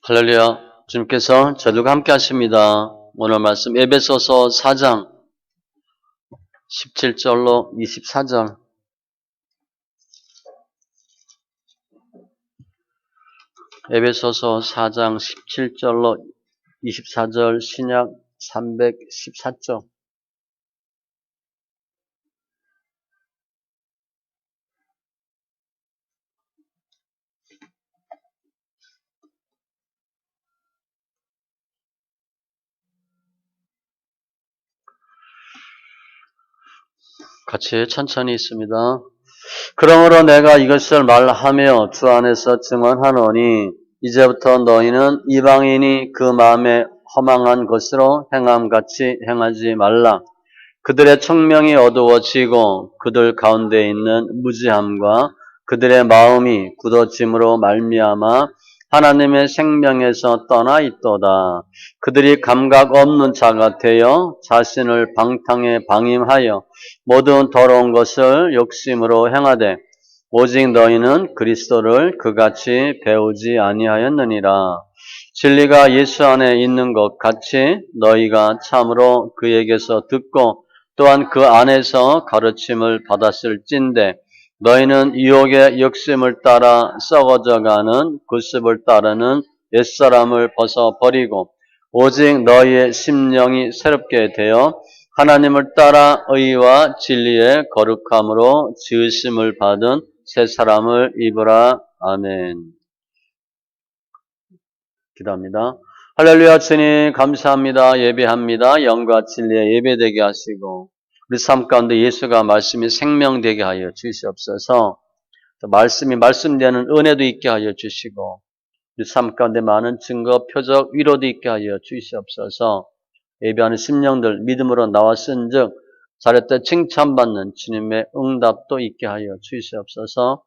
할렐루야. 주님께서 저들과 함께 하십니다. 오늘 말씀 에베소서 4장 17절로 24절. 에베소서 4장 17절로 24절 신약 314쪽. 같이 천천히 있습니다. 그러므로 내가 이것을 말하며 주 안에서 증언하노니 이제부터 너희는 이방인이 그 마음에 허망한 것으로 행함같이 행하지 말라. 그들의 청명이 어두워지고 그들 가운데 있는 무지함과 그들의 마음이 굳어짐으로 말미암아 하나님의 생명에서 떠나 있도다. 그들이 감각 없는 자가 되어 자신을 방탕에 방임하여 모든 더러운 것을 욕심으로 행하되 오직 너희는 그리스도를 그같이 배우지 아니하였느니라. 진리가 예수 안에 있는 것 같이 너희가 참으로 그에게서 듣고 또한 그 안에서 가르침을 받았을진데 너희는 유혹의 욕심을 따라 썩어져가는 구습을 따르는 옛사람을 벗어버리고 오직 너희의 심령이 새롭게 되어 하나님을 따라 의와 진리의 거룩함으로 지으심을 받은 새 사람을 입으라. 아멘. 기도합니다. 할렐루야. 주님 감사합니다. 예배합니다. 영과 진리에 예배되게 하시고 우리 삶 가운데 예수가 말씀이 생명되게 하여 주시옵소서. 말씀이 말씀되는 은혜도 있게 하여 주시고 우리 삶 가운데 많은 증거, 표적, 위로도 있게 하여 주시옵소서. 예배하는 심령들 믿음으로 나왔은즉 잘했다 칭찬받는 주님의 응답도 있게 하여 주시옵소서.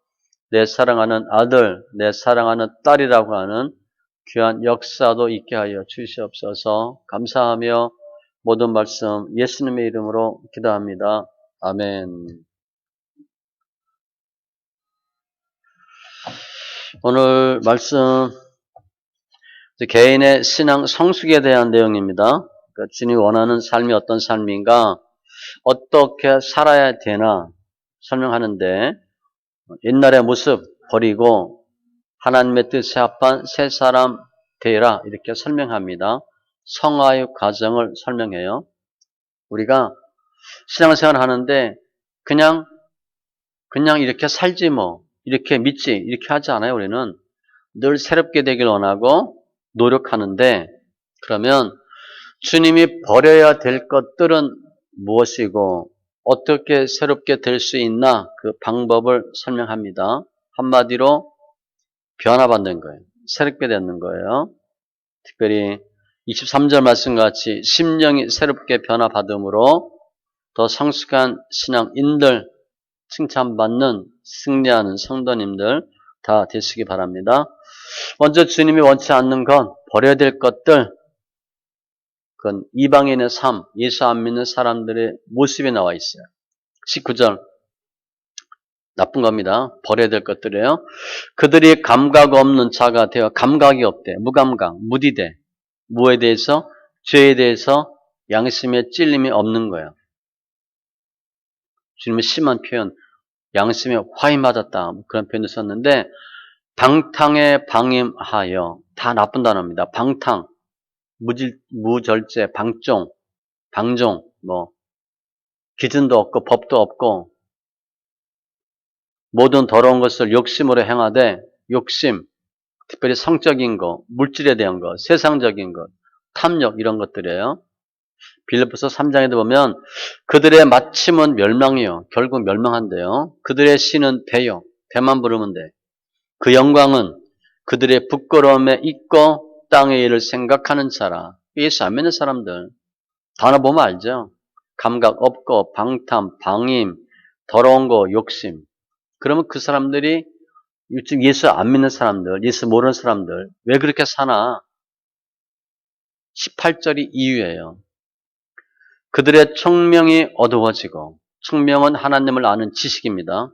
내 사랑하는 아들, 내 사랑하는 딸이라고 하는 귀한 역사도 있게 하여 주시옵소서. 감사하며 모든 말씀 예수님의 이름으로 기도합니다. 아멘. 오늘 말씀 개인의 신앙 성숙에 대한 내용입니다. 그러니까 주님이 원하는 삶이 어떤 삶인가, 어떻게 살아야 되나 설명하는데 옛날의 모습 버리고 하나님의 뜻에 합한 새 사람 되라 이렇게 설명합니다. 성화의 과정을 설명해요. 우리가 신앙생활 하는데 그냥 이렇게 살지 뭐 이렇게 믿지 이렇게 하지 않아요. 우리는 늘 새롭게 되길 원하고 노력하는데 그러면 주님이 버려야 될 것들은 무엇이고 어떻게 새롭게 될 수 있나 그 방법을 설명합니다. 한마디로 변화받는 거예요. 새롭게 되는 거예요. 특별히 23절 말씀같이 심령이 새롭게 변화받음으로 더 성숙한 신앙인들 칭찬받는 승리하는 성도님들 다 되시기 바랍니다. 먼저 주님이 원치 않는 건 버려야 될 것들, 그건 이방인의 삶, 예수 안 믿는 사람들의 모습이 나와 있어요. 19절 나쁜 겁니다. 버려야 될 것들이에요. 그들이 감각 없는 자가 되어 감각이 없대. 무감각, 무디대. 무에 대해서, 죄에 대해서 양심에 찔림이 없는 거예요. 주님은 심한 표현, 양심에 화이 맞았다. 그런 표현을 썼는데 방탕에 방임하여 다 나쁜 단어입니다. 방탕, 무절제, 방종, 기준도 없고 법도 없고 모든 더러운 것을 욕심으로 행하되 욕심, 특별히 성적인 것, 물질에 대한 것, 세상적인 것, 탐욕 이런 것들이에요. 빌립보서 3장에도 보면 그들의 마침은 멸망이요. 결국 멸망한대요. 그들의 신은 배요. 배만 부르면 돼. 그 영광은 그들의 부끄러움에 있고 땅의 일을 생각하는 자라. 예수 안 믿는 사람들 단어 보면 알죠. 감각 없고 방탐, 방임, 더러운 거, 욕심. 그러면 그 사람들이 요즘 예수 안 믿는 사람들, 예수 모르는 사람들 왜 그렇게 사나? 18절이 이유예요. 그들의 청명이 어두워지고 청명은 하나님을 아는 지식입니다.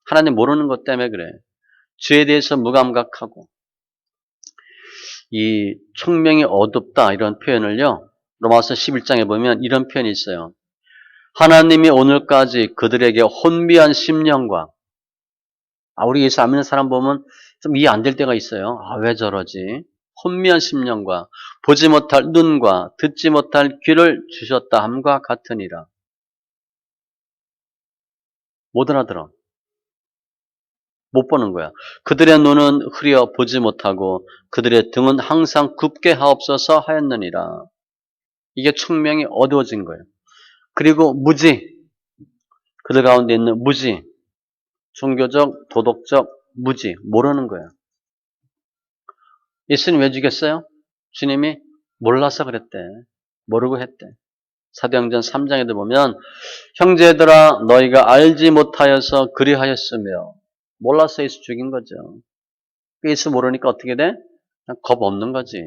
하나님 모르는 것 때문에 그래. 죄에 대해서 무감각하고 이 총명이 어둡다 이런 표현을요. 로마서 11장에 보면 이런 표현이 있어요. 하나님이 오늘까지 그들에게 혼미한 심령과 우리 예수 안 믿는 사람 보면 좀 이해 안 될 때가 있어요. 왜 저러지? 혼미한 심령과 보지 못할 눈과 듣지 못할 귀를 주셨다 함과 같으니라. 못 알아들어. 못 보는 거야. 그들의 눈은 흐려 보지 못하고 그들의 등은 항상 굽게 하옵소서 하였느니라. 이게 총명이 어두워진 거예요. 그리고 무지, 그들 가운데 있는 무지, 종교적, 도덕적 무지, 모르는 거야. 예수님 왜 죽였어요? 주님이 몰라서 그랬대. 모르고 했대. 사도행전 3장에도 보면 형제들아 너희가 알지 못하여서 그리하였으며 몰라서 예수 죽인 거죠. 예수 모르니까 어떻게 돼? 그냥 겁 없는 거지.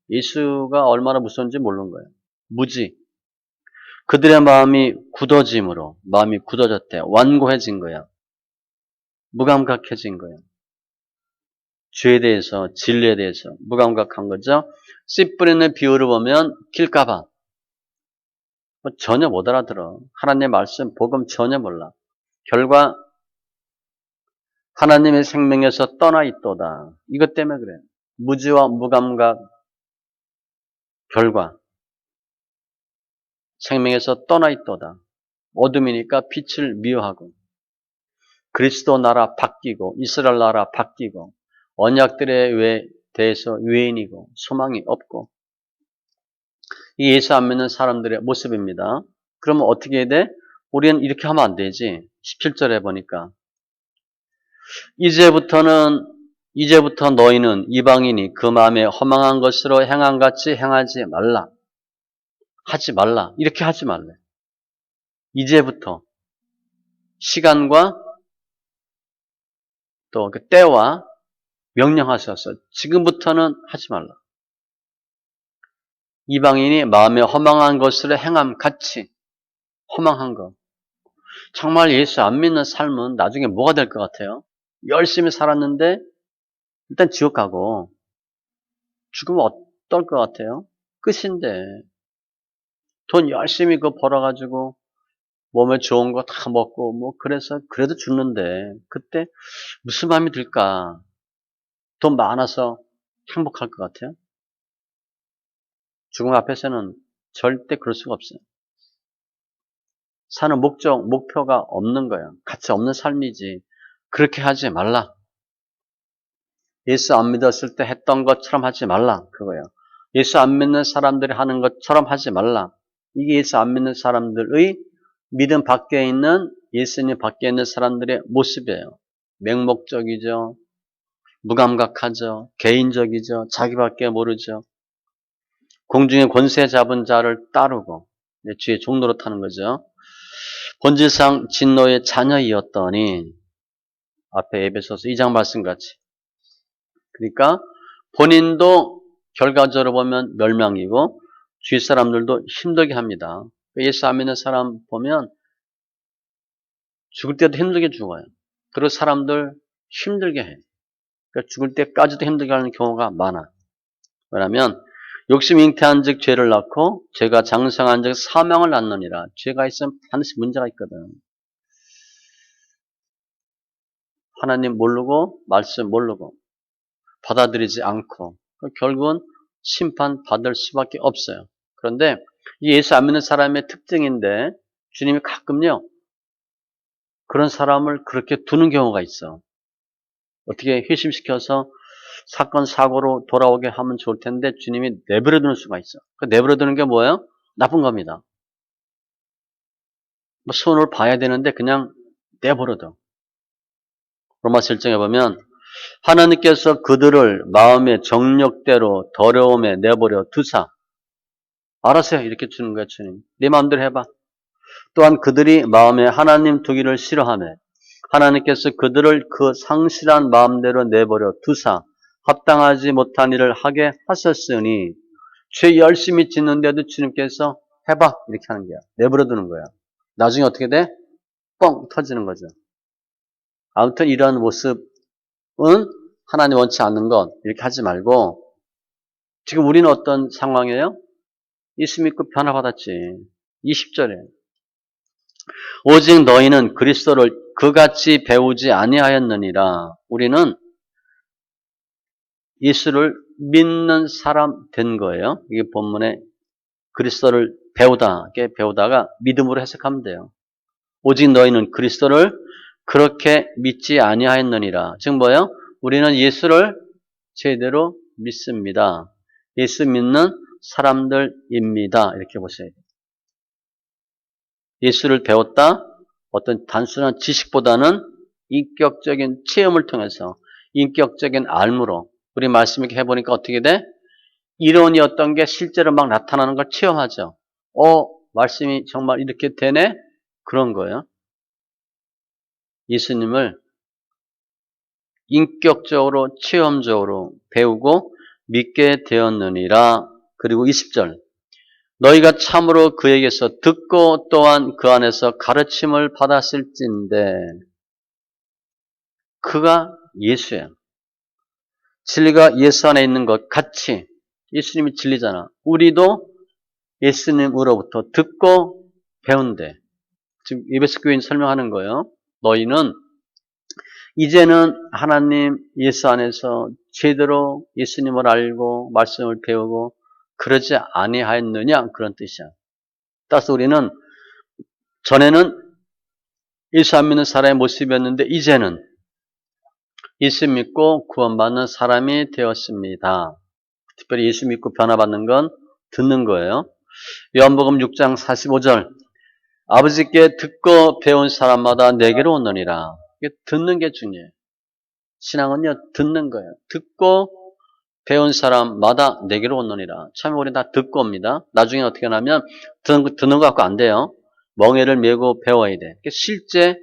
예수가 얼마나 무서운지 모르는 거예요. 무지. 그들의 마음이 굳어짐으로 마음이 굳어졌대. 완고해진 거야. 무감각해진 거야. 죄에 대해서 진리에 대해서 무감각한 거죠. 씨 뿌리는 비유를 보면 길가봐. 전혀 못 알아들어. 하나님의 말씀, 복음 전혀 몰라. 결과 하나님의 생명에서 떠나 있도다. 이것 때문에 그래요. 무지와 무감각 결과 생명에서 떠나 있도다. 어둠이니까 빛을 미워하고 그리스도 나라 바뀌고 이스라엘 나라 바뀌고 언약들에 대해서 유인이고 소망이 없고 이 예수 안 믿는 사람들의 모습입니다. 그러면 어떻게 해야 돼? 우리는 이렇게 하면 안 되지. 17절에 보니까 이제부터 너희는 이방인이 그 마음에 허망한 것으로 행함같이 행하지 말라. 하지 말라. 이렇게 하지 말래. 이제부터 시간과 또 그 때와 명령하셔서 지금부터는 하지 말라. 이방인이 마음에 허망한 것으로 행함같이 허망한 것. 정말 예수 안 믿는 삶은 나중에 뭐가 될 것 같아요? 열심히 살았는데 일단 지옥 가고 죽으면 어떨 것 같아요? 끝인데 돈 열심히 벌어가지고 몸에 좋은 거 다 먹고 뭐 그래서 그래도 죽는데 그때 무슨 마음이 들까? 돈 많아서 행복할 것 같아요? 죽음 앞에서는 절대 그럴 수가 없어요. 사는 목표가 없는 거예요. 가치 없는 삶이지. 그렇게 하지 말라. 예수 안 믿었을 때 했던 것처럼 하지 말라. 그거예요. 예수 안 믿는 사람들이 하는 것처럼 하지 말라. 이게 예수 안 믿는 사람들의 믿음 밖에 있는 예수님 밖에 있는 사람들의 모습이에요. 맹목적이죠. 무감각하죠. 개인적이죠. 자기밖에 모르죠. 공중에 권세 잡은 자를 따르고 주의 종로로 타는 거죠. 본질상 진노의 자녀이었더니 앞에 에베소서 2장 말씀같이 그러니까 본인도 결과적으로 보면 멸망이고 주위 사람들도 힘들게 합니다. 예수 안 믿는 사람 보면 죽을 때도 힘들게 죽어요. 그리고 사람들 힘들게 해. 그러니까 죽을 때까지도 힘들게 하는 경우가 많아. 왜냐하면 욕심 잉태한 즉 죄를 낳고 죄가 장성한 즉 사망을 낳느니라. 죄가 있으면 반드시 문제가 있거든. 하나님 모르고 말씀 모르고 받아들이지 않고 결국은 심판받을 수밖에 없어요. 그런데 이 예수 안 믿는 사람의 특징인데 주님이 가끔요 그런 사람을 그렇게 두는 경우가 있어. 어떻게 회심시켜서 사건 사고로 돌아오게 하면 좋을 텐데 주님이 내버려 두는 수가 있어. 그 내버려 두는 게 뭐예요? 나쁜 겁니다. 뭐 손을 봐야 되는데 그냥 내버려 둬. 로마서 1장에 보면 하나님께서 그들을 마음의 정욕대로 더러움에 내버려 두사 알았어요. 이렇게 주는 거야 주님. 네 마음대로 해봐. 또한 그들이 마음에 하나님 두기를 싫어하며 하나님께서 그들을 그 상실한 마음대로 내버려 두사 합당하지 못한 일을 하게 하셨으니 죄 열심히 짓는데도 주님께서 해봐 이렇게 하는 거야. 내버려 두는 거야. 나중에 어떻게 돼? 뻥 터지는 거죠. 아무튼 이런 모습은 하나님 원치 않는 것 이렇게 하지 말고 지금 우리는 어떤 상황이에요? 예수 믿고 변화받았지. 20절에 오직 너희는 그리스도를 그같이 배우지 아니하였느니라. 우리는 예수를 믿는 사람 된 거예요. 이게 본문에 그리스도를 배우다가 믿음으로 해석하면 돼요. 오직 너희는 그리스도를 그렇게 믿지 아니하였느니라. 즉 뭐예요? 우리는 예수를 제대로 믿습니다. 예수 믿는 사람들입니다. 이렇게 보세요. 예수를 배웠다. 어떤 단순한 지식보다는 인격적인 체험을 통해서 인격적인 알므로 우리 말씀 이렇게 해보니까 어떻게 돼? 이론이었던 게 실제로 막 나타나는 걸 체험하죠. 말씀이 정말 이렇게 되네? 그런 거예요. 예수님을 인격적으로 체험적으로 배우고 믿게 되었느니라. 그리고 20절 너희가 참으로 그에게서 듣고 또한 그 안에서 가르침을 받았을진데 그가 예수예요. 진리가 예수 안에 있는 것 같이 예수님이 진리잖아. 우리도 예수님으로부터 듣고 배운대. 지금 에베소 교인 설명하는 거예요. 너희는 이제는 하나님 예수 안에서 제대로 예수님을 알고 말씀을 배우고 그러지 아니하였느냐 그런 뜻이야. 따라서 우리는 전에는 예수 안 믿는 사람의 모습이었는데 이제는 예수 믿고 구원받는 사람이 되었습니다. 특별히 예수 믿고 변화받는 건 듣는 거예요. 요한복음 6장 45절 아버지께 듣고 배운 사람마다 내게로 오느니라. 이게 듣는 게 중요해요. 신앙은요 듣는 거예요. 듣고 배운 사람마다 내게로 오느니라. 처음에 우리 다 듣고 옵니다. 나중에 어떻게 하냐면 듣는 거 갖고 안 돼요. 멍에를 메고 배워야 돼. 실제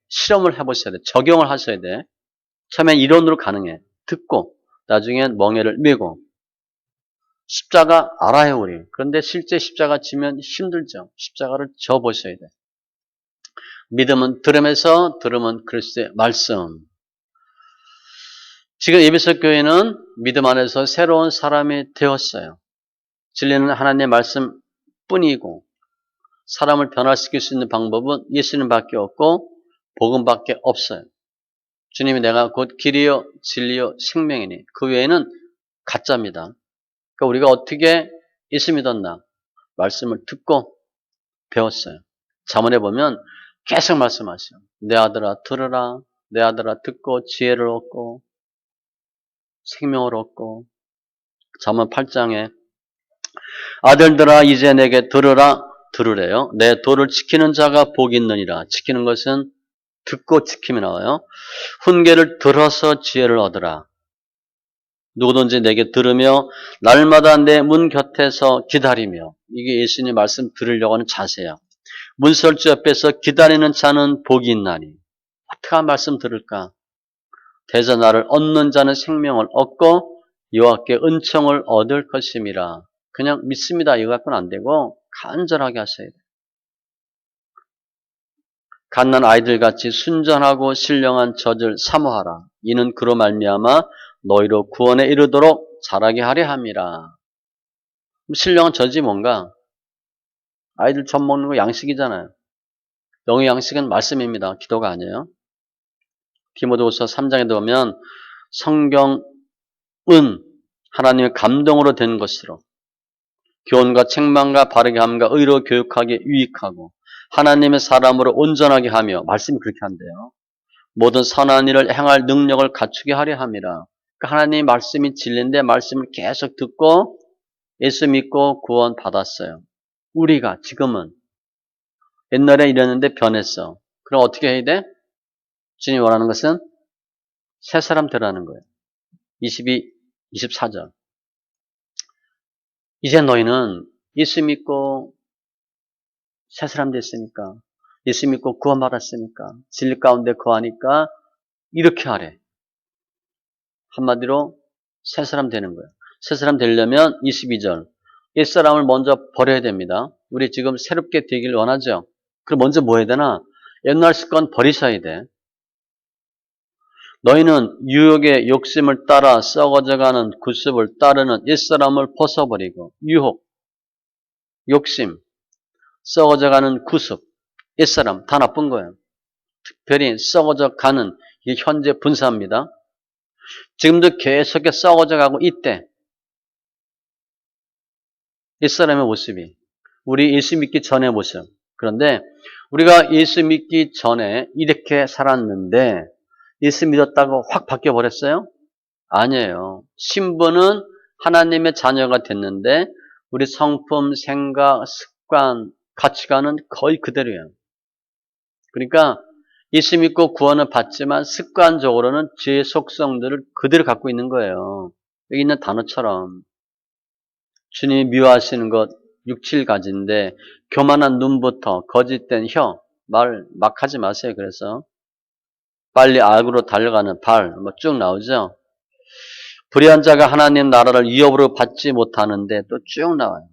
실험을 해보셔야 돼. 적용을 하셔야 돼. 처음엔 이론으로 가능해. 듣고 나중엔 멍에를 메고 십자가 알아요 우리. 그런데 실제 십자가 지면 힘들죠. 십자가를 져 보셔야 돼. 믿음은 들음에서 들음은 그리스도의 말씀. 지금 에베소 교회는 믿음 안에서 새로운 사람이 되었어요. 진리는 하나님의 말씀뿐이고 사람을 변화시킬 수 있는 방법은 예수님밖에 없고 복음밖에 없어요. 주님이 내가 곧 길이요 진리요 생명이니 그 외에는 가짜입니다. 그러니까 우리가 어떻게 예수 믿었나? 말씀을 듣고 배웠어요. 잠언에 보면 계속 말씀하셔요. 내 아들아 들으라. 내 아들아 듣고 지혜를 얻고 생명을 얻고 잠언 8장에 아들들아 이제 내게 들으라 들으래요. 내 도를 지키는 자가 복이 있느니라. 지키는 것은 듣고 지킴이 나와요. 훈계를 들어서 지혜를 얻으라. 누구든지 내게 들으며 날마다 내 문 곁에서 기다리며 이게 예수님 말씀 들으려고 하는 자세야. 문설주 옆에서 기다리는 자는 복이 있나니 어떻게 말씀 들을까? 대저 나를 얻는 자는 생명을 얻고 여호와께 은총을 얻을 것임이라. 그냥 믿습니다. 이거 갖고는 안 되고 간절하게 하셔야 돼요. 갓난 아이들같이 순전하고 신령한 젖을 사모하라. 이는 그로 말미암아 너희로 구원에 이르도록 자라게 하려 함이라. 신령한 젖이 뭔가? 아이들 젖 먹는 거 양식이잖아요. 영의 양식은 말씀입니다. 기도가 아니에요. 디모데후서 3장에 보면 성경은 하나님의 감동으로 된 것으로 교훈과 책망과 바르게 함과 의로 교육하기에 유익하고 하나님의 사람으로 온전하게 하며 말씀이 그렇게 한대요. 모든 선한 일을 행할 능력을 갖추게 하려 함이라. 그러니까 하나님의 말씀이 진리인데 말씀을 계속 듣고 예수 믿고 구원 받았어요. 우리가 지금은 옛날에 이랬는데 변했어. 그럼 어떻게 해야 돼? 주님이 원하는 것은 새 사람 되라는 거예요. 24절. 이제 너희는 예수 믿고 새 사람 됐으니까, 예수 믿고 구원받았으니까, 진리 가운데 거하니까 이렇게 하래. 한마디로 새 사람 되는 거예요. 새 사람 되려면 22절. 옛사람을 먼저 버려야 됩니다. 우리 지금 새롭게 되길 원하죠. 그럼 먼저 뭐 해야 되나? 옛날 습관 버리셔야 돼. 너희는 유혹의 욕심을 따라 썩어져가는 구습을 따르는 옛사람을 벗어버리고 유혹, 욕심, 썩어져가는 구습, 옛사람 다 나쁜 거예요. 특별히 썩어져가는 이게 현재 분사입니다. 지금도 계속해 썩어져가고 있대. 옛사람의 모습이. 우리 예수 믿기 전의 모습. 그런데 우리가 예수 믿기 전에 이렇게 살았는데 예수 믿었다고 확 바뀌어버렸어요? 아니에요. 신분은 하나님의 자녀가 됐는데 우리 성품, 생각, 습관, 가치관은 거의 그대로예요. 그러니까 예수 믿고 구원을 받지만 습관적으로는 죄의 속성들을 그대로 갖고 있는 거예요. 여기 있는 단어처럼 주님이 미워하시는 것 6, 7가지인데 교만한 눈부터 거짓된 혀, 말 막 하지 마세요. 그래서 빨리 악으로 달려가는 발, 뭐 쭉 나오죠. 불의한 자가 하나님 나라를 위협으로 받지 못하는데 또 쭉 나와요.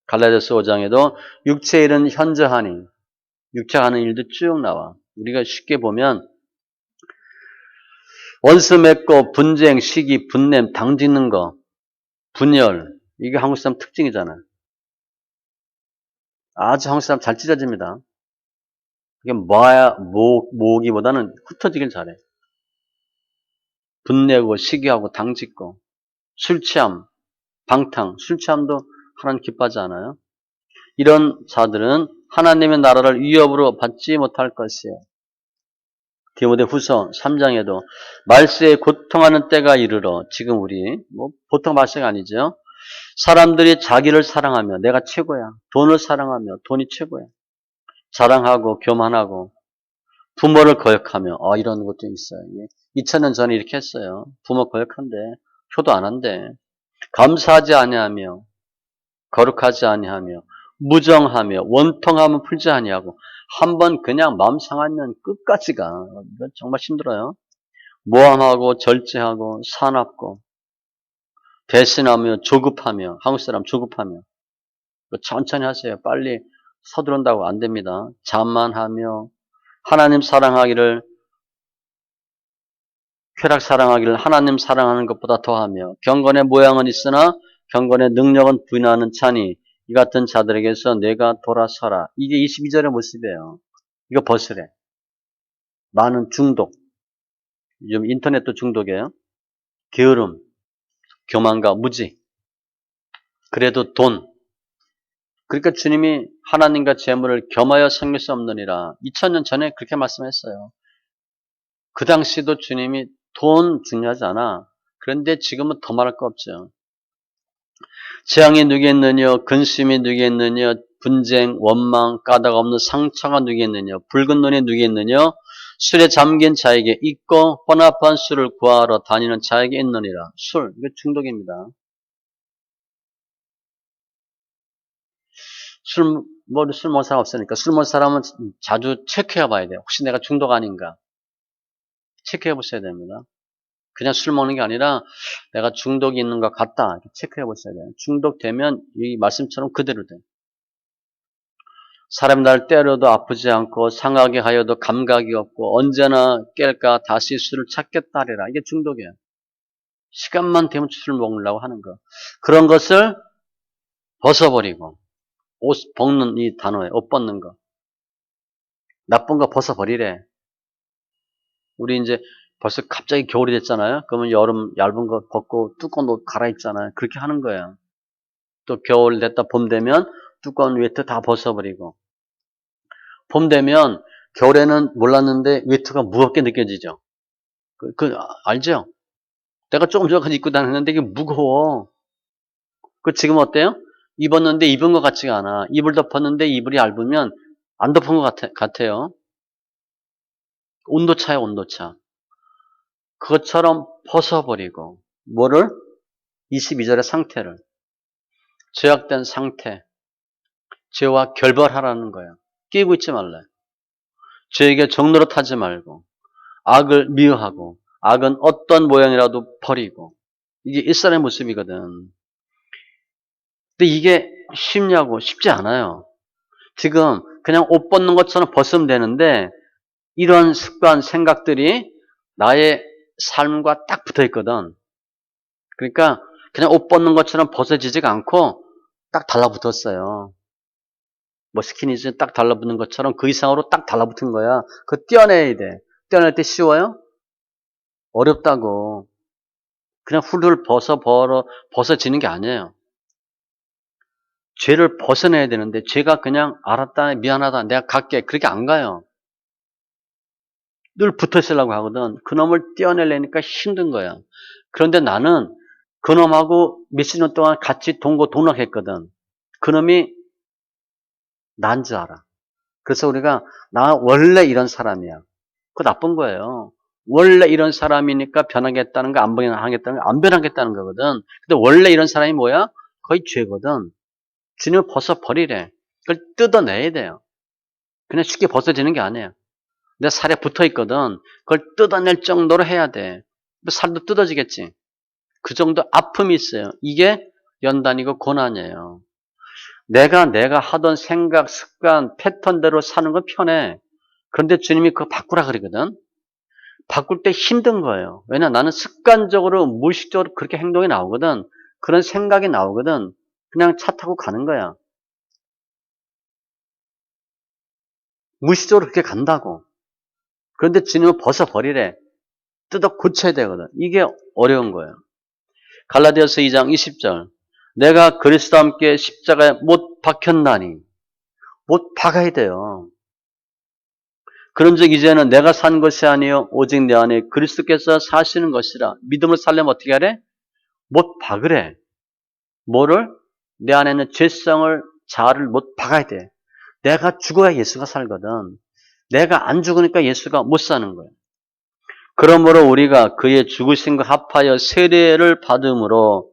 갈라디아서 5장에도 육체의 일은 현저하니 육체가 하는 일도 쭉 나와. 우리가 쉽게 보면 원수 맺고 분쟁, 시기, 분냄, 당짓는 거, 분열 이게 한국 사람 특징이잖아요. 아주 한국 사람 잘 찢어집니다. 이게 모으기보다는 흩어지길 잘해. 분내고 시기하고 당짓고 술 취함, 방탕, 술 취함도 하나님 기뻐하지 않아요. 이런 자들은 하나님의 나라를 위협으로 받지 못할 것이에요. 디모데후서 3장에도 말세에 고통하는 때가 이르러 지금 우리 뭐 보통 말세가 아니죠. 사람들이 자기를 사랑하며 내가 최고야. 돈을 사랑하며 돈이 최고야. 자랑하고 교만하고 부모를 거역하며 이런 것도 있어요. 2000년 전에 이렇게 했어요. 부모 거역한대. 효도 안 한대. 감사하지 아니하며 거룩하지 아니하며 무정하며 원통하면 풀지 아니하고 한번 그냥 마음 상하면 끝까지 가. 이건 정말 힘들어요. 모함하고 절제하고 사납고 배신하며 조급하며 한국 사람 조급하며 천천히 하세요. 빨리 서두른다고 안 됩니다. 잠만하며 하나님 사랑하기를 쾌락 사랑하기를 하나님 사랑하는 것보다 더하며 경건의 모양은 있으나 경건의 능력은 부인하는 자니 이 같은 자들에게서 내가 돌아서라. 이게 22절의 모습이에요. 이거 벗으래. 많은 중독. 요즘 인터넷도 중독이에요. 게으름, 교만과 무지. 그래도 돈. 그러니까 주님이 하나님과 재물을 겸하여 섬길 수 없느니라. 2000년 전에 그렇게 말씀했어요. 그 당시도 주님이 돈 중요하지 않아. 그런데 지금은 더 말할 거 없죠. 재앙이 누겠느냐, 근심이 누겠느냐, 분쟁, 원망, 까닭 없는 상처가 누겠느냐, 붉은 눈이 누겠느냐, 술에 잠긴 자에게 있고 혼합한 술을 구하러 다니는 자에게 있느니라. 술, 이거 중독입니다. 술 먹을 사람 없으니까 술 먹을 사람은 자주 체크해 봐야 돼요. 혹시 내가 중독 아닌가? 체크해 보셔야 됩니다. 그냥 술 먹는 게 아니라 내가 중독이 있는 것 같다. 이렇게 체크해 보셔야 돼요. 중독되면 이 말씀처럼 그대로 돼요. 사람 날 때려도 아프지 않고 상하게 하여도 감각이 없고 언제나 깰까 다시 술을 찾겠다 하리라. 이게 중독이에요. 시간만 되면 술 먹으려고 하는 거. 그런 것을 벗어버리고 옷 벗는 이 단어에 옷 벗는 거. 나쁜 거 벗어버리래. 우리 이제 벌써 갑자기 겨울이 됐잖아요. 그러면 여름 얇은 거 벗고 두꺼운 옷 갈아입잖아요. 그렇게 하는 거예요. 또 겨울 됐다 봄 되면 두꺼운 외투 다 벗어버리고 봄 되면 겨울에는 몰랐는데 외투가 무겁게 느껴지죠. 알죠? 내가 조금 전까지 입고 다녔는데 이게 무거워. 그 지금 어때요? 입었는데 입은 것 같지가 않아. 이불 덮었는데 이불이 얇으면 안 덮은 것 같아요. 온도차야 온도차. 그것처럼 벗어버리고 뭐를? 22절의 상태를 죄악된 상태 죄와 결별하라는 거예요. 끼고 있지 말래. 죄에게 정노릇하지 말고 악을 미워하고 악은 어떤 모양이라도 버리고 이게 일상의 모습이거든. 근데 이게 쉽냐고 쉽지 않아요. 지금 그냥 옷 벗는 것처럼 벗으면 되는데 이런 습관, 생각들이 나의 삶과 딱 붙어 있거든. 그러니까 그냥 옷 벗는 것처럼 벗어지지가 않고 딱 달라붙었어요. 뭐 스키니진 딱 달라붙는 것처럼 그 이상으로 딱 달라붙은 거야. 그거 떼어내야 돼. 떼어낼 때 쉬워요? 어렵다고. 그냥 훌훌 벗어지는 게 아니에요. 죄를 벗어내야 되는데 죄가 그냥 알았다, 미안하다, 내가 갈게. 그렇게 안 가요. 늘 붙어 있으려고 하거든. 그놈을 떼어내려니까 힘든 거야. 그런데 나는 그놈하고 몇십 년 동안 같이 동거동락했거든. 그놈이 난 줄 알아. 그래서 우리가 나 원래 이런 사람이야. 그거 나쁜 거예요. 원래 이런 사람이니까 변하겠다는 거, 안 변하겠다는 거, 안 변하겠다는 거거든. 근데 원래 이런 사람이 뭐야? 거의 죄거든. 주님을 벗어버리래. 그걸 뜯어내야 돼요. 그냥 쉽게 벗어지는 게 아니에요. 내 살에 붙어 있거든. 그걸 뜯어낼 정도로 해야 돼. 살도 뜯어지겠지. 그 정도 아픔이 있어요. 이게 연단이고 고난이에요. 내가 하던 생각, 습관, 패턴대로 사는 건 편해. 그런데 주님이 그거 바꾸라 그러거든. 바꿀 때 힘든 거예요. 왜냐 나는 습관적으로 무의식적으로 그렇게 행동이 나오거든. 그런 생각이 나오거든. 그냥 차 타고 가는 거야. 무의식적으로 그렇게 간다고. 그런데 주님은 벗어버리래. 뜯어 고쳐야 되거든. 이게 어려운 거예요. 갈라디아서 2장 20절. 내가 그리스도와 함께 십자가에 못 박혔나니. 못 박아야 돼요. 그런즉 이제는 내가 산 것이 아니요 오직 내 안에 그리스도께서 사시는 것이라. 믿음을 살려면 어떻게 하래? 못 박으래. 뭐를? 내 안에는 죄성을 자아를 못 박아야 돼. 내가 죽어야 예수가 살거든. 내가 안 죽으니까 예수가 못 사는 거예요. 그러므로 우리가 그의 죽으심과 합하여 세례를 받음으로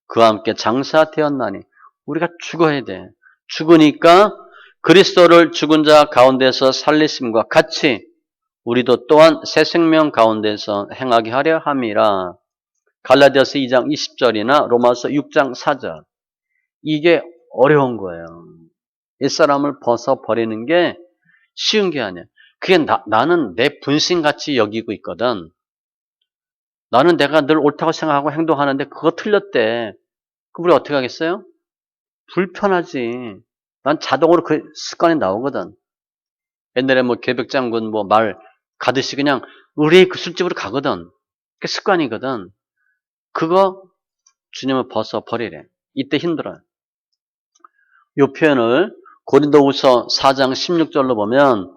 그와 함께 장사되었나니 우리가 죽어야 돼. 죽으니까 그리스도를 죽은 자 가운데서 살리심과 같이 우리도 또한 새 생명 가운데서 행하게 하려 함이라. 갈라디아서 2장 20절이나 로마서 6장 4절. 이게 어려운 거예요. 옛사람을 벗어버리는 게 쉬운 게 아니야. 그게 나는 내 분신같이 여기고 있거든. 나는 내가 늘 옳다고 생각하고 행동하는데 그거 틀렸대. 그럼 우리 어떻게 하겠어요? 불편하지. 난 자동으로 그 습관이 나오거든. 옛날에 뭐 계백장군 뭐 말 가듯이 그냥 우리 그 술집으로 가거든. 그게 습관이거든. 그거 주님을 벗어버리래. 이때 힘들어요. 이 표현을 고린도후서 4장 16절로 보면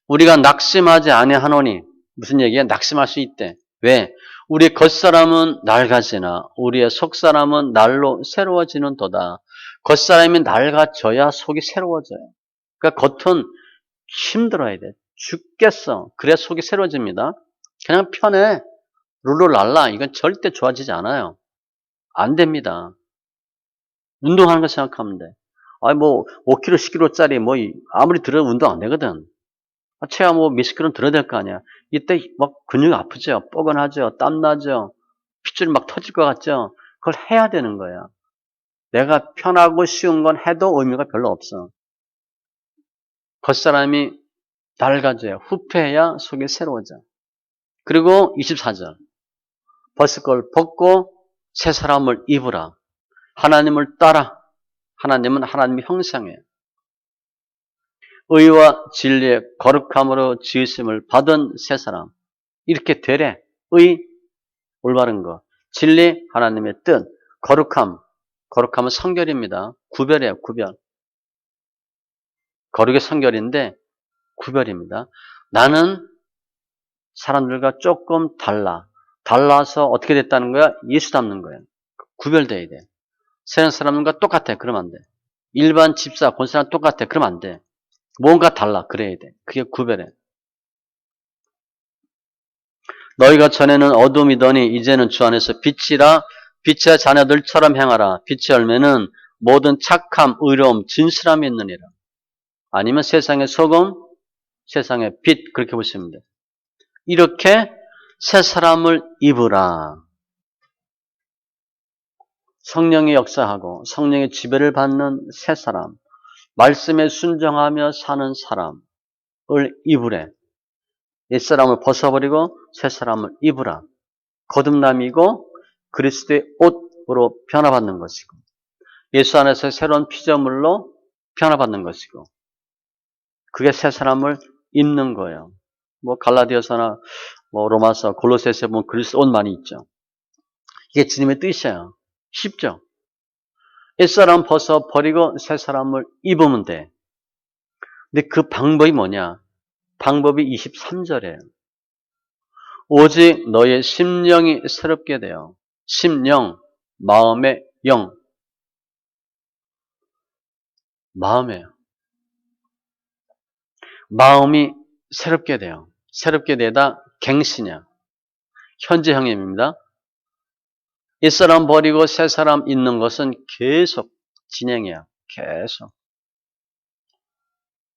우리가 낙심하지 아니하노니 무슨 얘기야? 낙심할 수 있대. 왜? 우리 겉사람은 낡아지나 우리의 속사람은 날로 새로워지는도다. 겉사람이 낡아져야 속이 새로워져요. 그러니까 겉은 힘들어야 돼. 죽겠어. 그래야 속이 새로워집니다. 그냥 편해. 룰루랄라. 이건 절대 좋아지지 않아요. 안 됩니다. 운동하는 거 생각하면 돼. 아니 뭐 5kg, 10kg짜리 뭐 아무리 들어도 운동 안 되거든. 체가 뭐 몇십 킬로는 들어야 될 거 아니야. 이때 막 근육이 아프죠. 뻐근하죠. 땀나죠. 핏줄이 막 터질 것 같죠. 그걸 해야 되는 거야. 내가 편하고 쉬운 건 해도 의미가 별로 없어. 겉사람이 낡아져야 후패해야 속이 새로워져. 그리고 24절. 벗을 걸 벗고 새 사람을 입으라. 하나님을 따라. 하나님은 하나님의 형상이에요. 의와 진리의 거룩함으로 지으심을 받은 새 사람. 이렇게 되래. 의, 올바른 것. 진리, 하나님의 뜻. 거룩함. 거룩함은 성결입니다. 구별이에요, 구별. 거룩의 성결인데 구별입니다. 나는 사람들과 조금 달라. 달라서 어떻게 됐다는 거야? 예수 닮는 거예요. 구별돼야 돼. 세상 사람과 똑같아. 그러면 안 돼. 일반 집사, 권사랑 똑같아. 그러면 안 돼. 뭔가 달라. 그래야 돼. 그게 구별해. 너희가 전에는 어둠이더니 이제는 주 안에서 빛이라. 빛의 자녀들처럼 행하라. 빛의 열매는 모든 착함, 의로움, 진실함이 있느니라. 아니면 세상의 소금, 세상의 빛 그렇게 보시면 돼요. 이렇게 새 사람을 입으라. 성령의 역사하고 성령의 지배를 받는 새 사람, 말씀에 순종하며 사는 사람, 입으래. 옛사람을 벗어버리고 새 사람을 입으라. 거듭남이고 그리스도의 옷으로 변화받는 것이고 예수 안에서 새로운 피조물로 변화받는 것이고 그게 새 사람을 입는 거예요. 뭐 갈라디아서나 뭐 로마서, 골로새서 보면 그리스도 옷 많이 있죠. 이게 주님의 뜻이에요. 쉽죠? 옛사람 벗어버리고 새 사람을 입으면 돼. 근데 그 방법이 뭐냐? 방법이 23절이에요. 오직 너의 심령이 새롭게 돼요. 심령, 마음의 영. 마음이에요. 마음이 새롭게 돼요. 새롭게 되다 갱신이야. 현재형입니다. 옛사람 버리고 새 사람 있는 것은 계속 진행이야. 계속.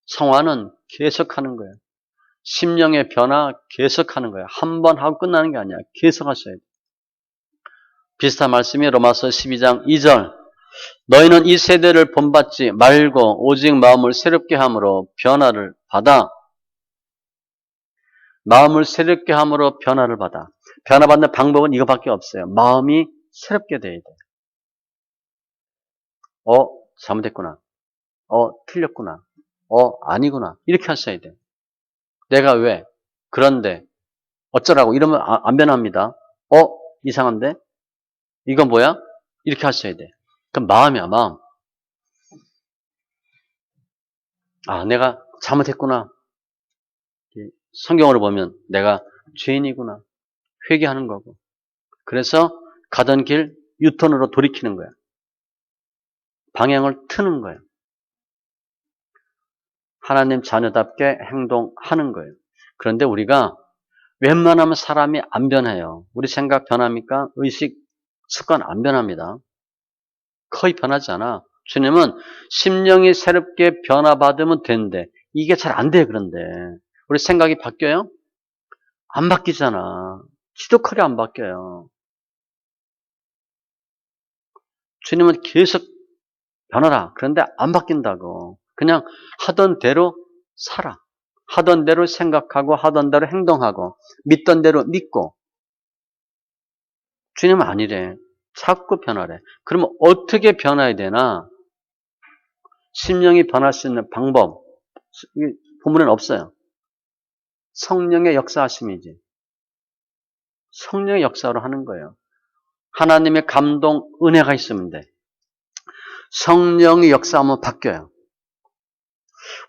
성화는 계속하는 거예요. 심령의 변화 계속하는 거예요. 한 번 하고 끝나는 게 아니야. 계속 하셔야 돼요. 비슷한 말씀이 로마서 12장 2절. 너희는 이 세대를 본받지 말고 오직 마음을 새롭게 함으로 변화를 받아. 마음을 새롭게 함으로 변화를 받아. 변화받는 방법은 이거밖에 없어요. 마음이 새롭게 돼야 돼. 잘못했구나. 틀렸구나. 아니구나. 이렇게 하셔야 돼. 내가 왜? 그런데 어쩌라고 이러면 안 변합니다. 이상한데? 이건 뭐야? 이렇게 하셔야 돼. 그럼 마음이야, 마음. 내가 잘못했구나. 성경으로 보면 내가 죄인이구나. 회개하는 거고. 그래서 가던 길 유턴으로 돌이키는 거야. 방향을 트는 거예요. 하나님 자녀답게 행동하는 거예요. 그런데 우리가 웬만하면 사람이 안 변해요. 우리 생각 변합니까? 의식, 습관 안 변합니다. 거의 변하지 않아. 주님은 심령이 새롭게 변화받으면 되는데 이게 잘 안 돼. 그런데 우리 생각이 바뀌어요? 안 바뀌잖아. 지독하게 안 바뀌어요. 주님은 계속 변하라. 그런데 안 바뀐다고. 그냥 하던 대로 살아. 하던 대로 생각하고 하던 대로 행동하고 믿던 대로 믿고. 주님은 아니래. 자꾸 변하래. 그러면 어떻게 변화해야 되나? 심령이 변할 수 있는 방법. 본문에는 없어요. 성령의 역사하심이지. 성령의 역사로 하는 거예요. 하나님의 감동, 은혜가 있으면 돼. 성령의 역사하면 바뀌어요.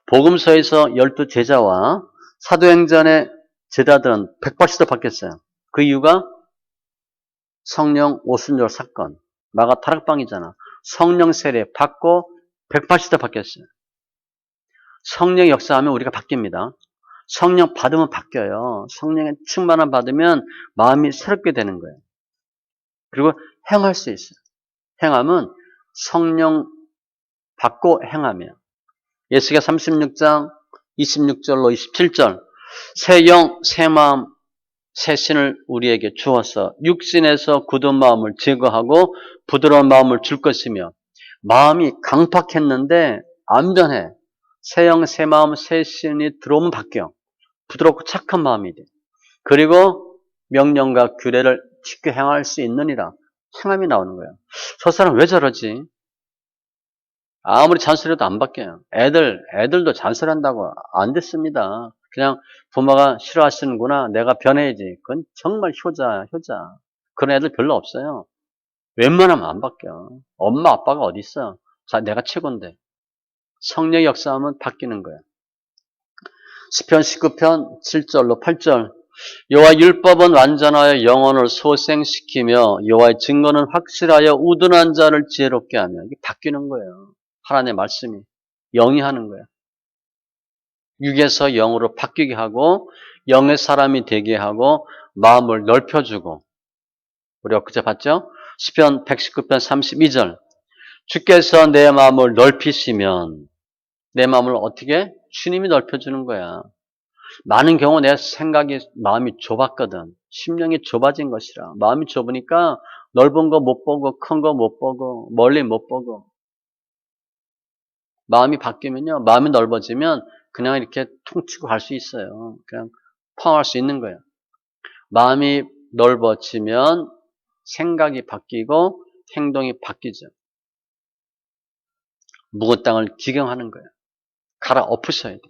복음서에서 12 제자와 사도행전의 제자들은 180도 바뀌었어요. 그 이유가 성령 오순절 사건, 마가 타락방이잖아. 성령 세례 받고 180도 바뀌었어요. 성령 역사하면 우리가 바뀝니다. 성령 받으면 바뀌어요. 성령의 충만함 받으면 마음이 새롭게 되는 거예요. 그리고 행할 수 있어요. 행함은 성령 받고 행하며 예수가 36장 26절로 27절 새 영, 새 마음, 새 신을 우리에게 주어서 육신에서 굳은 마음을 제거하고 부드러운 마음을 줄 것이며 마음이 강팍했는데 안 변해. 새 영, 새 마음, 새 신이 들어오면 바뀌어. 부드럽고 착한 마음이 돼. 그리고 명령과 규례를 지켜 행할 수 있느니라. 행함이 나오는 거예요. 저 사람 왜 저러지? 아무리 잔소리해도 안 바뀌어요. 애들도 잔소리한다고 안 됐습니다. 그냥 부모가 싫어하시는구나. 내가 변해야지. 그건 정말 효자. 그런 애들 별로 없어요. 웬만하면 안 바뀌어. 엄마, 아빠가 어디 있어? 내가 최고인데. 성령 역사하면 바뀌는 거예요. 시편 19편 7절로 8절. 여호와 율법은 완전하여 영혼을 소생시키며 여호와의 증거는 확실하여 우둔한 자를 지혜롭게 하며 이게 바뀌는 거예요. 하나님의 말씀이 영이 하는 거예요. 육에서 영으로 바뀌게 하고 영의 사람이 되게 하고 마음을 넓혀주고 우리 엊그제 봤죠? 시편 119편 32절 주께서 내 마음을 넓히시면 내 마음을 어떻게? 주님이 넓혀주는 거야. 많은 경우 내 생각이 마음이 좁았거든. 심령이 좁아진 것이라. 마음이 좁으니까 넓은 거 못 보고 큰 거 못 보고 멀리 못 보고 마음이 바뀌면요. 마음이 넓어지면 그냥 이렇게 퉁치고 갈 수 있어요. 그냥 포함할 수 있는 거예요. 마음이 넓어지면 생각이 바뀌고 행동이 바뀌죠. 묵은 땅을 기경하는 거예요. 갈아엎으셔야 돼요.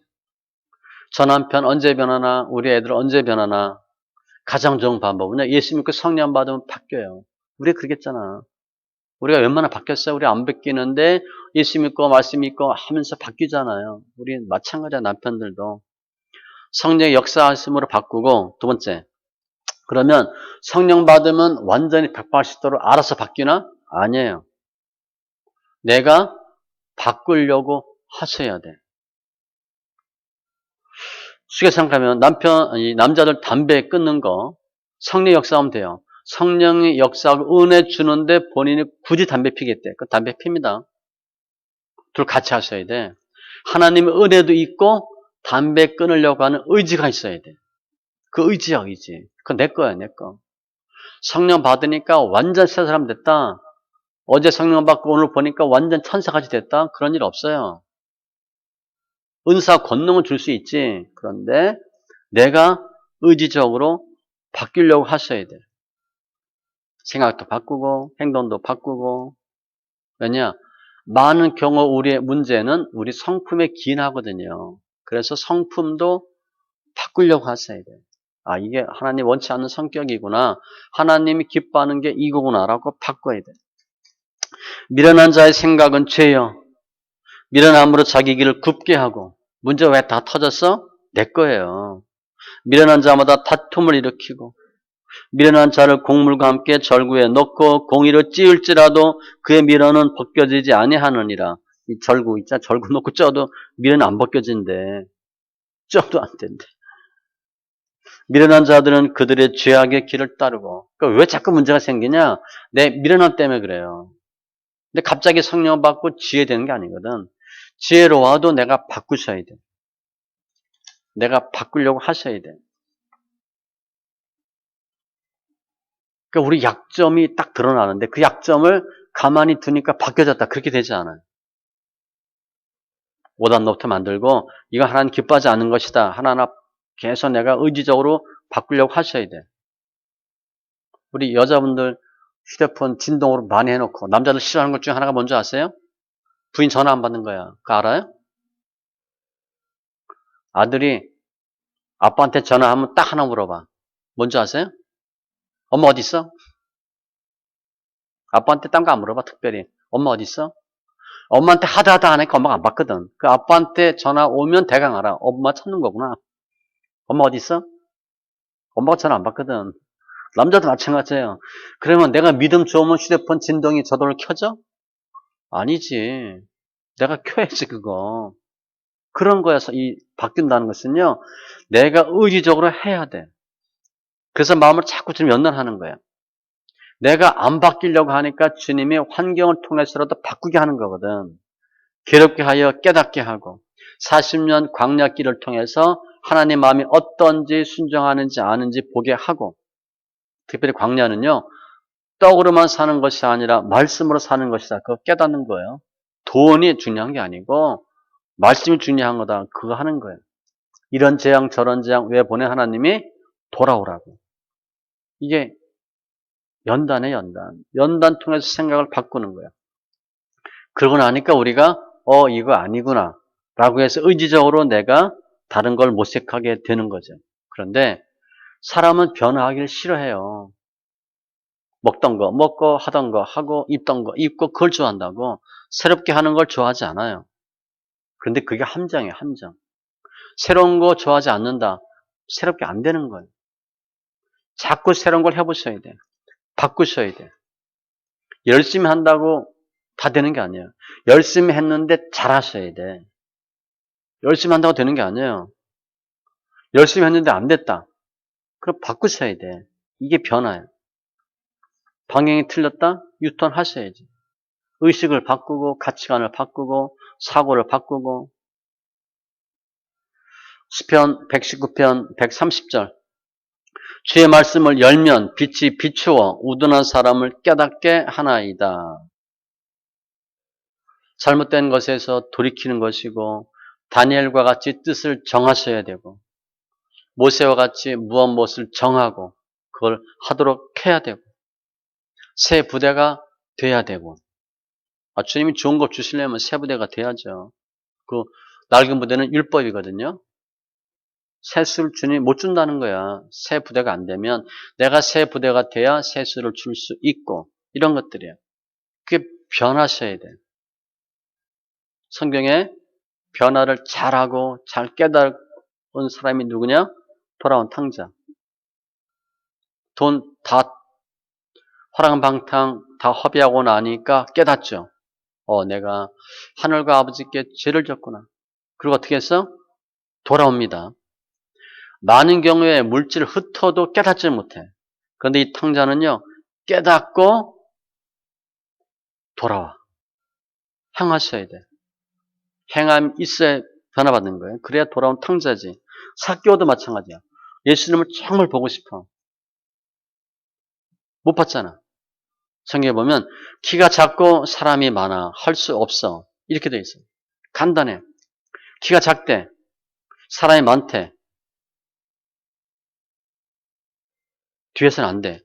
저 남편 언제 변하나, 우리 애들 언제 변하나. 가장 좋은 방법은요, 예수 믿고 성령 받으면 바뀌어요. 우리 그러겠잖아. 우리가 웬만하면 바뀌었어요. 우리 안 바뀌는데 예수 믿고 말씀 믿고 하면서 바뀌잖아요. 우리 마찬가지야. 남편들도 성령의 역사하심으로 바꾸고. 두 번째, 그러면 성령 받으면 완전히 180도로 알아서 바뀌나? 아니에요. 내가 바꾸려고 하셔야 돼. 쉽게 생각하면 남자들 담배 끊는 거 성령 역사하면 돼요. 성령의 역사하고 은혜 주는데 본인이 굳이 담배 피겠대. 그 담배 핍니다. 둘 같이 하셔야 돼. 하나님의 은혜도 있고 담배 끊으려고 하는 의지가 있어야 돼. 그 의지야, 의지. 그건 내 거야, 내 거. 성령 받으니까 완전 새 사람 됐다. 어제 성령 받고 오늘 보니까 완전 천사같이 됐다. 그런 일 없어요. 은사 권능은 줄 수 있지. 그런데 내가 의지적으로 바뀌려고 하셔야 돼. 생각도 바꾸고 행동도 바꾸고. 왜냐? 많은 경우 우리의 문제는 우리 성품에 기인하거든요. 그래서 성품도 바꾸려고 하셔야 돼요. 아, 이게 하나님 원치 않는 성격이구나. 하나님이 기뻐하는 게 이거구나라고 바꿔야 돼요. 미련한 자의 생각은 죄요. 미련함으로 자기 길을 굽게 하고. 문제 왜 다 터졌어? 내 거예요. 미련한 자마다 다툼을 일으키고 미련한 자를 곡물과 함께 절구에 넣고 공의로 찌을지라도 그의 미련은 벗겨지지 아니하느니라. 이 절구 있잖아. 절구 놓고 쪄도 미련은 안 벗겨진대. 쪄도 안 된대. 미련한 자들은 그들의 죄악의 길을 따르고. 그러니까 왜 자꾸 문제가 생기냐? 내 미련함 때문에 그래요. 근데 갑자기 성령 받고 지혜 되는 게 아니거든. 지혜로워도 내가 바꾸셔야 돼. 내가 바꾸려고 하셔야 돼. 그러니까 우리 약점이 딱 드러나는데 그 약점을 가만히 두니까 바뀌어졌다. 그렇게 되지 않아요. 5단 노트 만들고 이거 하나님 기뻐하지 않는 것이다. 하나하나 계속 내가 의지적으로 바꾸려고 하셔야 돼. 우리 여자분들 휴대폰 진동으로 많이 해놓고 남자들 싫어하는 것 중에 하나가 뭔지 아세요? 부인 전화 안 받는 거야. 그거 알아요? 아들이 아빠한테 전화하면 딱 하나 물어봐. 뭔지 아세요? 엄마 어디 있어? 아빠한테 딴 거 안 물어봐. 특별히. 엄마 어디 있어? 엄마한테 하다 하니까 엄마가 안 받거든. 그 아빠한테 전화 오면 대강 알아. 엄마 찾는 거구나. 엄마 어디 있어? 엄마가 전화 안 받거든. 남자도 마찬가지예요. 그러면 내가 믿음 좋으면 휴대폰 진동이 저절로 켜져? 아니지. 내가 켜야지 그거. 그런 거에서 이 바뀐다는 것은요. 내가 의지적으로 해야 돼. 그래서 마음을 자꾸 좀 연단하는 거예요. 내가 안 바뀌려고 하니까 주님이 환경을 통해서라도 바꾸게 하는 거거든. 괴롭게 하여 깨닫게 하고 40년 광야길을 통해서 하나님 마음이 어떤지 순종하는지 아는지 보게 하고 특별히 광야는요. 떡으로만 사는 것이 아니라 말씀으로 사는 것이다. 그거 깨닫는 거예요. 돈이 중요한 게 아니고 말씀이 중요한 거다. 그거 하는 거예요. 이런 재앙 저런 재앙 왜 보내 하나님이? 돌아오라고. 이게 연단에 연단. 연단 통해서 생각을 바꾸는 거예요. 그러고 나니까 우리가 이거 아니구나 라고 해서 의지적으로 내가 다른 걸 모색하게 되는 거죠. 그런데 사람은 변화하기를 싫어해요. 먹던 거 먹고 하던 거 하고 입던 거 입고 그걸 좋아한다고 새롭게 하는 걸 좋아하지 않아요. 그런데 그게 함정이에요. 함정. 새로운 거 좋아하지 않는다. 새롭게 안 되는 거예요. 자꾸 새로운 걸 해보셔야 돼. 바꾸셔야 돼. 열심히 한다고 다 되는 게 아니에요. 열심히 했는데 잘하셔야 돼. 열심히 한다고 되는 게 아니에요. 열심히 했는데 안 됐다. 그럼 바꾸셔야 돼. 이게 변화예요. 방향이 틀렸다? 유턴 하셔야지. 의식을 바꾸고 가치관을 바꾸고 사고를 바꾸고 시편 119편 130절 주의 말씀을 열면 빛이 비추어 우둔한 사람을 깨닫게 하나이다. 잘못된 것에서 돌이키는 것이고 다니엘과 같이 뜻을 정하셔야 되고 모세와 같이 무엇을 정하고 그걸 하도록 해야 되고 새 부대가 돼야 되고 주님이 좋은 걸 주시려면 새 부대가 돼야죠. 그 낡은 부대는 율법이거든요. 새 수를 주님이 못 준다는 거야. 새 부대가 안 되면 내가 새 부대가 돼야 새 수를 줄 수 있고 이런 것들이에요. 그게 변하셔야 돼. 성경에 변화를 잘하고 잘 깨달은 사람이 누구냐? 돌아온 탕자. 돈 다 화랑방탕 다 허비하고 나니까 깨닫죠. 내가 하늘과 아버지께 죄를 졌구나. 그리고 어떻게 했어? 돌아옵니다. 많은 경우에 물질을 흩어도 깨닫지 못해. 그런데 이 탕자는요, 깨닫고 돌아와. 행하셔야 돼. 행함 있어야 변화받는 거예요. 그래야 돌아온 탕자지. 삭개오도 마찬가지야. 예수님을 정말 보고 싶어. 못 봤잖아. 성경에 보면 키가 작고 사람이 많아. 할 수 없어. 이렇게 돼 있어. 간단해. 키가 작대. 사람이 많대. 뒤에서는 안 돼.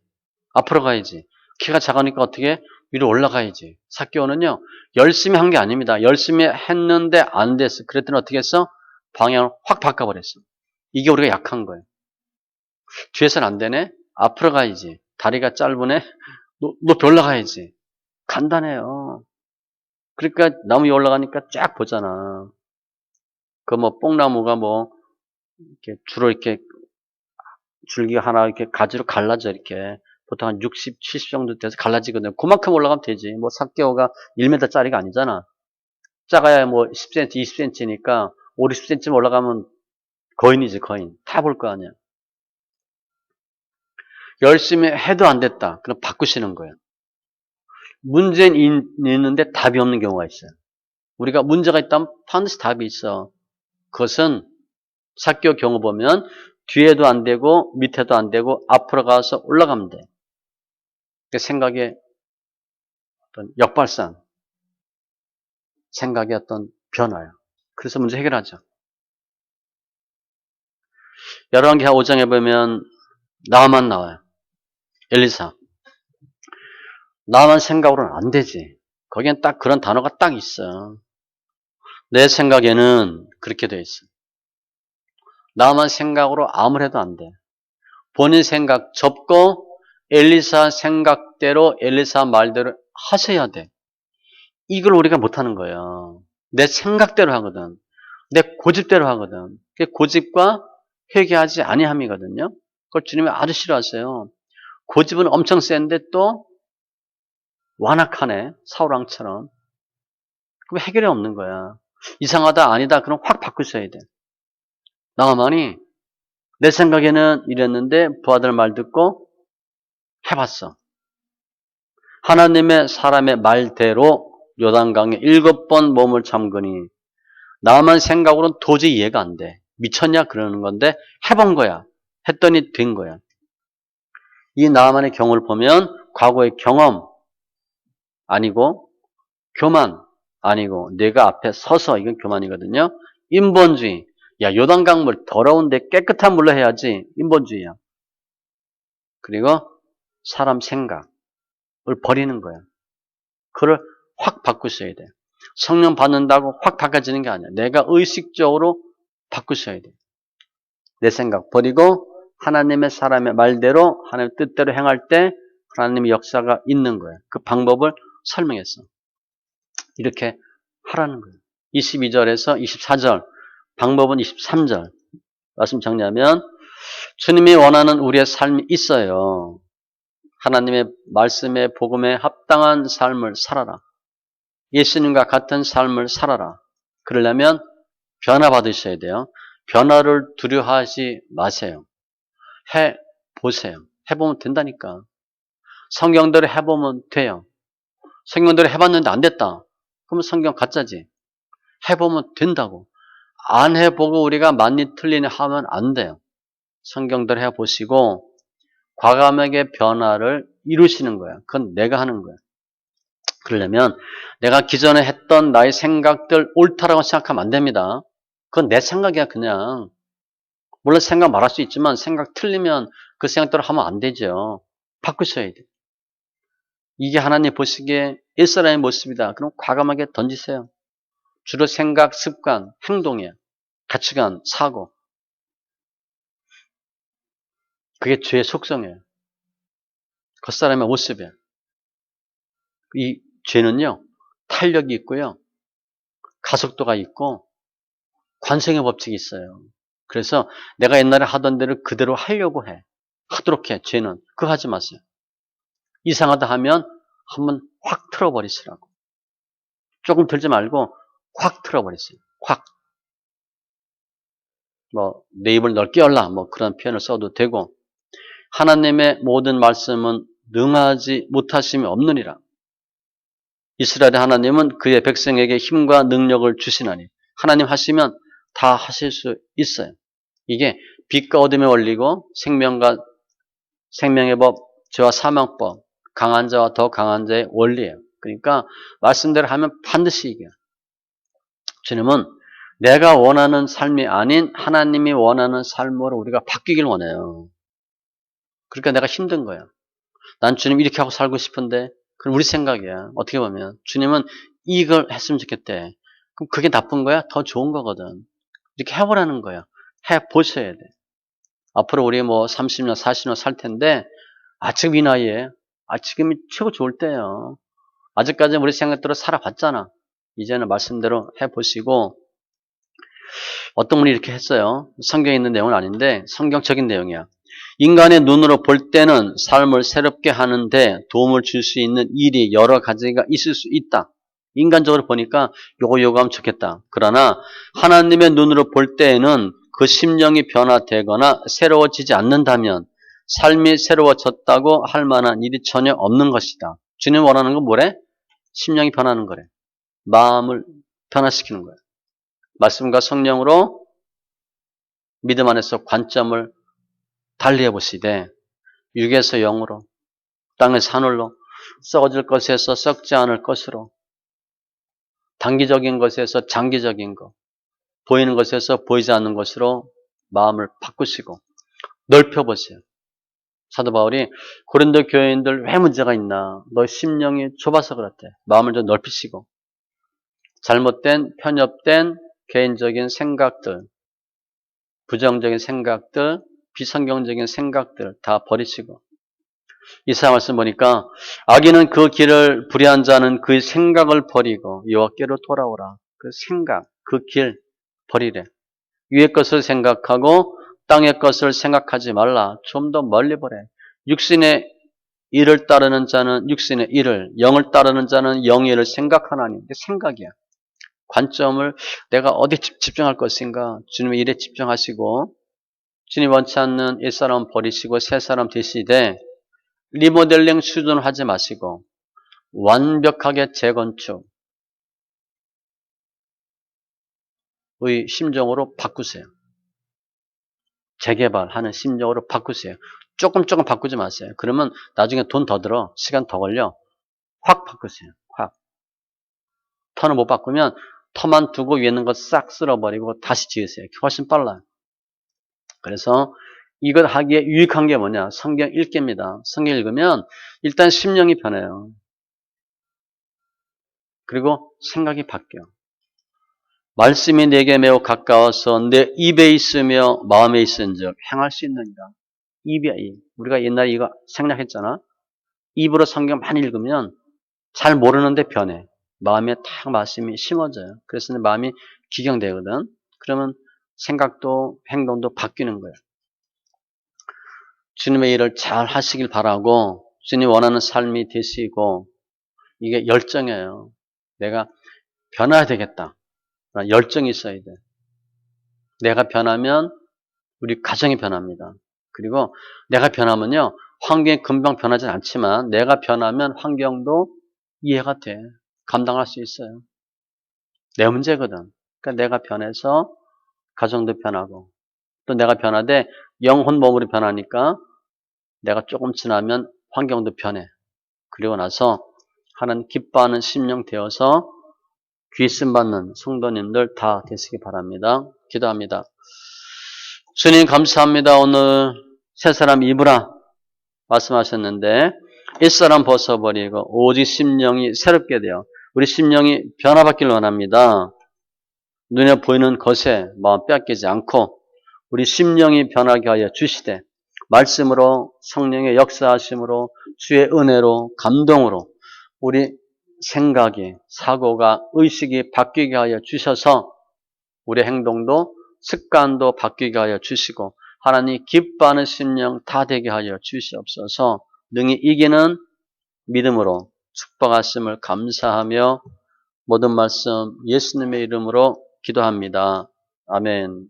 앞으로 가야지. 키가 작으니까 어떻게? 위로 올라가야지. 삭개오는요. 열심히 한 게 아닙니다. 열심히 했는데 안 됐어. 그랬더니 어떻게 했어? 방향을 확 바꿔버렸어. 이게 우리가 약한 거예요. 뒤에서는 안 되네? 앞으로 가야지. 다리가 짧으네? 높이 올라가야지. 간단해요. 그러니까 나무 위에 올라가니까 쫙 보잖아. 그 뽕나무가 이렇게 주로 이렇게 줄기가 하나 이렇게 가지로 갈라져 이렇게. 보통 한 60, 70 정도 돼서 갈라지거든. 그만큼 올라가면 되지. 삭개오가 1m짜리가 아니잖아. 작아야 10cm, 20cm니까 5, 60cm 올라가면 거인이지, 거인. 다 볼 거 아니야. 열심히 해도 안 됐다. 그럼 바꾸시는 거예요. 문제는 있는데 답이 없는 경우가 있어요. 우리가 문제가 있다면 반드시 답이 있어. 그것은 삭개오 경우 보면 뒤에도 안 되고 밑에도 안 되고 앞으로 가서 올라가면 돼. 그 생각의 어떤 역발상, 생각의 어떤 변화야. 그래서 문제 해결하죠. 열왕기하 5장에 보면 나만 나와요. 엘리사. 나만 생각으로는 안 되지. 거기엔 딱 그런 단어가 딱 있어. 내 생각에는 그렇게 돼 있어. 나만 생각으로 아무리 해도 안 돼. 본인 생각 접고 엘리사 생각대로 엘리사 말대로 하셔야 돼. 이걸 우리가 못하는 거예요. 내 생각대로 하거든. 내 고집대로 하거든. 그게 고집과 회개하지 아니함이거든요. 그걸 주님이 아주 싫어하세요. 고집은 엄청 센데 또 완악하네. 사울왕처럼. 그럼 해결이 없는 거야. 이상하다 아니다 그럼 확 바꾸셔야 돼. 나만이 내 생각에는 이랬는데 부하들 말 듣고 해봤어. 하나님의 사람의 말대로 요단강에 7번 몸을 잠그니 나만 생각으로는 도저히 이해가 안 돼. 미쳤냐 그러는 건데 해본 거야. 했더니 된 거야. 이 나만의 경우를 보면 과거의 경험 아니고 교만 아니고 내가 앞에 서서 이건 교만이거든요. 인본주의. 야 요단강물 더러운데 깨끗한 물로 해야지. 인본주의야. 그리고 사람 생각을 버리는 거야. 그걸 확 바꾸셔야 돼. 성령 받는다고 확 바꿔지는 게 아니야. 내가 의식적으로 바꾸셔야 돼. 내 생각 버리고 하나님의 사람의 말대로 하나님의 뜻대로 행할 때 하나님의 역사가 있는 거예요. 그 방법을 설명했어. 이렇게 하라는 거예요. 22절에서 24절, 방법은 23절. 말씀 정리하면 주님이 원하는 우리의 삶이 있어요. 하나님의 말씀의 복음에 합당한 삶을 살아라. 예수님과 같은 삶을 살아라. 그러려면 변화받으셔야 돼요. 변화를 두려워하지 마세요. 해보세요. 해보면 된다니까. 성경대로 해보면 돼요. 성경대로 해봤는데 안 됐다. 그러면 성경 가짜지. 해보면 된다고. 안 해보고 우리가 맞니 틀리니 하면 안 돼요. 성경대로 해보시고 과감하게 변화를 이루시는 거야. 그건 내가 하는 거야. 그러려면 내가 기존에 했던 나의 생각들 옳다라고 생각하면 안 됩니다. 그건 내 생각이야, 그냥. 물론 생각 말할 수 있지만 생각 틀리면 그 생각대로 하면 안 되죠. 바꾸셔야 돼. 이게 하나님 보시기에 옛사람의 모습이다. 그럼 과감하게 던지세요. 주로 생각, 습관, 행동이에요. 가치관, 사고. 그게 죄의 속성이에요. 겉사람의 모습이에요. 이 죄는요, 탄력이 있고요, 가속도가 있고, 관성의 법칙이 있어요. 그래서 내가 옛날에 하던 대로 그대로 하려고 해. 하도록 해, 죄는. 그거 하지 마세요. 이상하다 하면 한번 확 틀어버리시라고. 조금 들지 말고 확 틀어버리세요. 확. 내 입을 넓게 열라. 그런 표현을 써도 되고, 하나님의 모든 말씀은 능하지 못하심이 없느니라. 이스라엘의 하나님은 그의 백성에게 힘과 능력을 주시나니 하나님 하시면 다 하실 수 있어요. 이게 빛과 어둠의 원리고 생명의 법, 죄와 사망법, 강한 자와 더 강한 자의 원리예요. 그러니까 말씀대로 하면 반드시 이겨요. 주님은 내가 원하는 삶이 아닌 하나님이 원하는 삶으로 우리가 바뀌길 원해요. 그러니까 내가 힘든 거예요. 난 주님 이렇게 하고 살고 싶은데 그건 우리 생각이야. 어떻게 보면 주님은 이걸 했으면 좋겠대. 그럼 그게 나쁜 거야? 더 좋은 거거든. 이렇게 해보라는 거야. 해보셔야 돼. 앞으로 우리 30년, 40년 살 텐데 지금 이 나이에 지금이 최고 좋을 때예요. 아직까지는 우리 생각대로 살아봤잖아. 이제는 말씀대로 해보시고 어떤 분이 이렇게 했어요. 성경에 있는 내용은 아닌데 성경적인 내용이야. 인간의 눈으로 볼 때는 삶을 새롭게 하는데 도움을 줄 수 있는 일이 여러 가지가 있을 수 있다. 인간적으로 보니까 요거 하면 좋겠다. 그러나 하나님의 눈으로 볼 때에는 그 심령이 변화되거나 새로워지지 않는다면 삶이 새로워졌다고 할 만한 일이 전혀 없는 것이다. 주님 원하는 건 뭐래? 심령이 변하는 거래. 마음을 변화시키는 거야. 말씀과 성령으로 믿음 안에서 관점을 달리해 보시되 육에서 영으로 땅에서 하늘로 썩어질 것에서 썩지 않을 것으로 단기적인 것에서 장기적인 것 보이는 것에서 보이지 않는 것으로 마음을 바꾸시고 넓혀보세요. 사도 바울이 고린도 교인들 왜 문제가 있나? 너 심령이 좁아서 그렇대. 마음을 좀 넓히시고 잘못된 편협된 개인적인 생각들 부정적인 생각들 비성경적인 생각들 다 버리시고 이사야 말씀 보니까 악인은 그 길을 불의한 자는 그 생각을 버리고 여호와께로 돌아오라. 그 생각, 그 길 버리래. 위의 것을 생각하고 땅의 것을 생각하지 말라. 좀 더 멀리 보래. 육신의 일을 따르는 자는 육신의 일을, 영을 따르는 자는 영의 일을 생각하나니. 이게 생각이야. 관점을 내가 어디 집중할 것인가? 주님의 일에 집중하시고 주님 원치 않는 옛사람 버리시고 새사람 되시되 리모델링 수준을 하지 마시고 완벽하게 재건축의 심정으로 바꾸세요. 재개발하는 심정으로 바꾸세요. 조금 바꾸지 마세요. 그러면 나중에 돈 더 들어. 시간 더 걸려. 확 바꾸세요. 확. 터는 못 바꾸면 터만 두고 위에 있는 거 싹 쓸어버리고 다시 지으세요. 훨씬 빨라요. 그래서 이걸 하기에 유익한 게 뭐냐? 성경 읽기입니다. 성경 읽으면 일단 심령이 변해요. 그리고 생각이 바뀌어. 말씀이 내게 매우 가까워서 내 입에 있으며 마음에 있은즉 행할 수 있느니라. 입이야, 입. 우리가 옛날에 이거 생략했잖아. 입으로 성경 많이 읽으면 잘 모르는데 변해. 마음에 탁 말씀이 심어져요. 그래서 내 마음이 기경되거든. 그러면 생각도 행동도 바뀌는 거예요. 주님의 일을 잘 하시길 바라고 주님 원하는 삶이 되시고 이게 열정이에요. 내가 변해야 되겠다. 열정이 있어야 돼. 내가 변하면 우리 가정이 변합니다. 그리고 내가 변하면요. 환경이 금방 변하진 않지만 내가 변하면 환경도 이해가 돼. 감당할 수 있어요. 내 문제거든. 그러니까 내가 변해서 가정도 변하고 또 내가 변하되 영혼 몸으로 변하니까 내가 조금 지나면 환경도 변해. 그리고 나서 하나님 기뻐하는 심령 되어서 귀씀 받는 성도님들 다 되시기 바랍니다. 기도합니다. 주님 감사합니다. 오늘 새 사람 입으라 말씀하셨는데 옛사람 벗어버리고 오직 심령이 새롭게 되어 우리 심령이 변화받기를 원합니다. 눈에 보이는 것에 마음 빼앗기지 않고 우리 심령이 변하게 하여 주시되 말씀으로 성령의 역사하심으로 주의 은혜로 감동으로 우리 생각이 사고가 의식이 바뀌게 하여 주셔서 우리 행동도 습관도 바뀌게 하여 주시고 하나님 기뻐하는 심령 다 되게 하여 주시옵소서. 능히 이기는 믿음으로 축복하심을 감사하며 모든 말씀 예수님의 이름으로 기도합니다. 아멘.